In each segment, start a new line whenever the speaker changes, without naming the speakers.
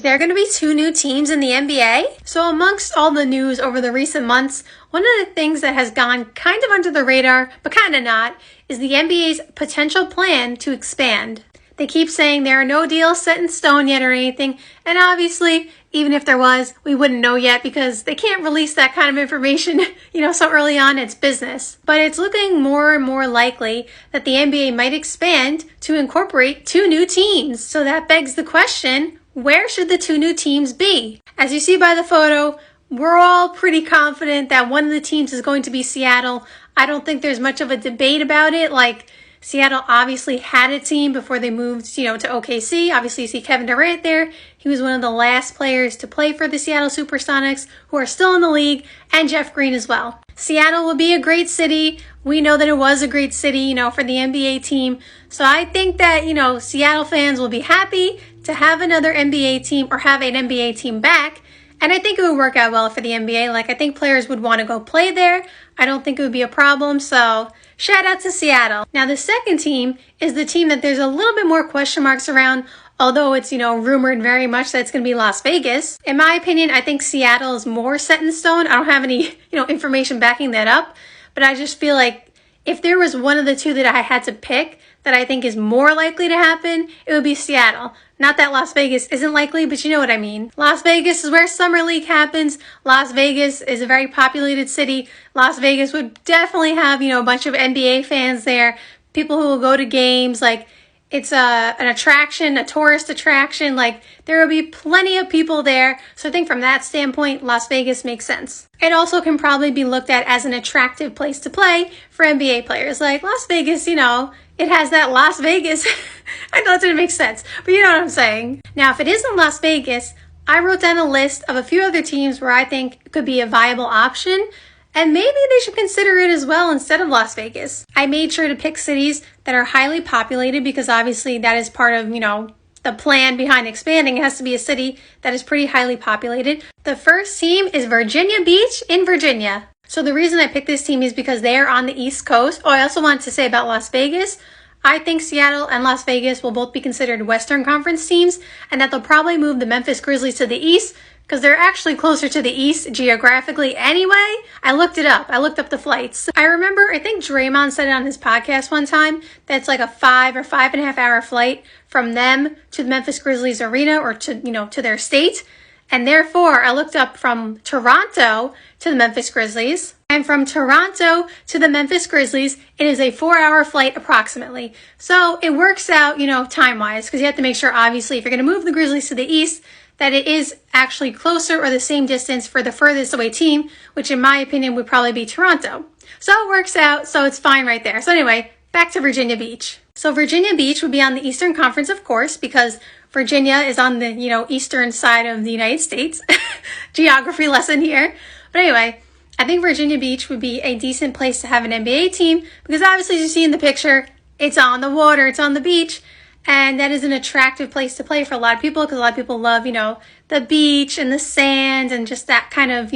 There are going to be 2 new teams in the NBA. So amongst all the news over the recent months, one of the things that has gone kind of under the radar, but kind of not, is the NBA's potential plan to expand. They keep saying there are no deals set in stone yet or anything, and obviously, even if there was, we wouldn't know yet because they can't release that kind of information, so early on in its business. But it's looking more and more likely that the NBA might expand to incorporate 2 new teams. So that begs the question, where should the 2 new teams be? As you see by the photo, we're all pretty confident that one of the teams is going to be Seattle. I don't think there's much of a debate about it. Seattle obviously had a team before they moved, to OKC. Obviously, you see Kevin Durant there. He was one of the last players to play for the Seattle Supersonics, who are still in the league, and Jeff Green as well. Seattle will be a great city. We know that it was a great city, for the NBA team. So I think that, Seattle fans will be happy to have another NBA team or have an NBA team back. And I think it would work out well for the NBA. I think players would want to go play there. I don't think it would be a problem. So shout out to Seattle. Now, the second team is the team that there's a little bit more question marks around, although it's, rumored very much that it's going to be Las Vegas. In my opinion, I think Seattle is more set in stone. I don't have any, information backing that up, but I just feel like if there was one of the 2 that I had to pick that I think is more likely to happen, it would be Seattle. Not that Las Vegas isn't likely, but you know what I mean. Las Vegas is where Summer League happens. Las Vegas is a very populated city. Las Vegas would definitely have, a bunch of NBA fans there, people who will go to games. It's an attraction, a tourist attraction. There will be plenty of people there. So I think from that standpoint, Las Vegas makes sense. It also can probably be looked at as an attractive place to play for NBA players. Las Vegas, it has that Las Vegas. I know that didn't make sense, but you know what I'm saying. Now, if it isn't Las Vegas, I wrote down a list of a few other teams where I think could be a viable option, and maybe they should consider it as well instead of Las Vegas. I made sure to pick cities that are highly populated because obviously that is part of, the plan behind expanding. It has to be a city that is pretty highly populated. The first team is Virginia Beach in Virginia. So the reason I picked this team is because they are on the East Coast. Oh, I also wanted to say about Las Vegas, I think Seattle and Las Vegas will both be considered Western Conference teams, and that they'll probably move the Memphis Grizzlies to the East because they're actually closer to the East geographically anyway. I looked it up. I looked up the flights. I think Draymond said it on his podcast one time, that's like a 5 or 5.5 hour flight from them to the Memphis Grizzlies arena or to their state. And therefore, I looked up from Toronto to the Memphis Grizzlies. And from Toronto to the Memphis Grizzlies, it is a 4-hour flight approximately. So it works out, time-wise, because you have to make sure, obviously, if you're going to move the Grizzlies to the East, that it is actually closer or the same distance for the furthest away team, which in my opinion would probably be Toronto. So it works out, so it's fine right there. So anyway, back to Virginia Beach. So Virginia Beach would be on the Eastern Conference, of course, because Virginia is on the, eastern side of the United States. Geography lesson here. But anyway, I think Virginia Beach would be a decent place to have an NBA team because obviously, as you see in the picture, it's on the water, it's on the beach, and that is an attractive place to play for a lot of people because a lot of people love, the beach and the sand and just that kind of,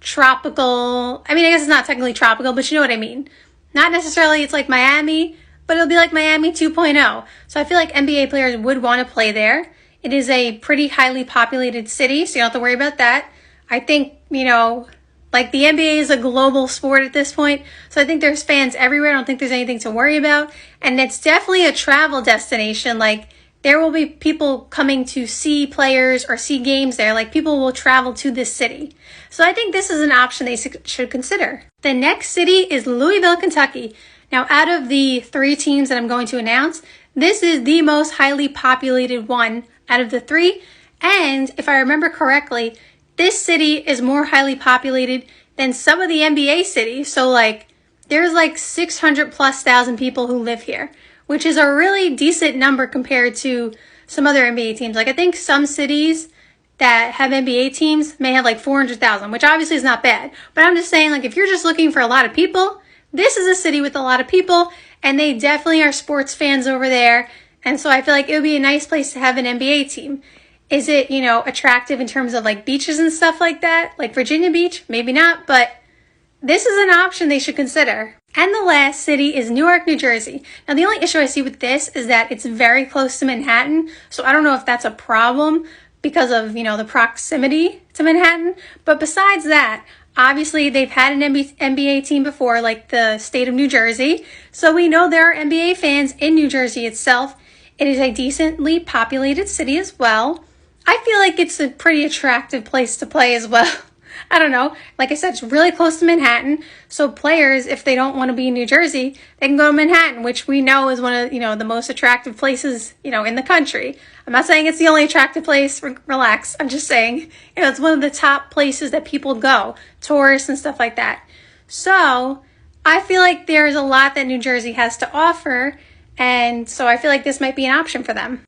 tropical. I guess it's not technically tropical, but you know what I mean. Not necessarily it's like Miami, but it'll be like Miami 2.0. So I feel like NBA players would want to play there. It is a pretty highly populated city, so you don't have to worry about that. I think, the NBA is a global sport at this point, so I think there's fans everywhere. I don't think there's anything to worry about. And it's definitely a travel destination. There will be people coming to see players or see games there. People will travel to this city. So I think this is an option they should consider. The next city is Louisville, Kentucky. Now, out of the 3 teams that I'm going to announce, this is the most highly populated one out of the 3. And if I remember correctly, this city is more highly populated than some of the NBA cities. So there's 600 plus thousand people who live here, which is a really decent number compared to some other NBA teams. I think some cities that have NBA teams may have 400,000, which obviously is not bad. But I'm just saying, if you're just looking for a lot of people, this is a city with a lot of people, and they definitely are sports fans over there. And so I feel like it would be a nice place to have an NBA team. Is it, attractive in terms of beaches and stuff like that? Like Virginia Beach? Maybe not, but this is an option they should consider. And the last city is Newark, New Jersey. Now, the only issue I see with this is that it's very close to Manhattan, so I don't know if that's a problem, because of, the proximity to Manhattan. But besides that, obviously they've had an NBA team before, like the state of New Jersey. So we know there are NBA fans in New Jersey itself. It is a decently populated city as well. I feel like it's a pretty attractive place to play as well. I don't know. Like I said, it's really close to Manhattan. So players, if they don't want to be in New Jersey, they can go to Manhattan, which we know is one of, the most attractive places, in the country. I'm not saying it's the only attractive place. Relax. I'm just saying, it's one of the top places that people go, tourists and stuff like that. So I feel like there's a lot that New Jersey has to offer. And so I feel like this might be an option for them.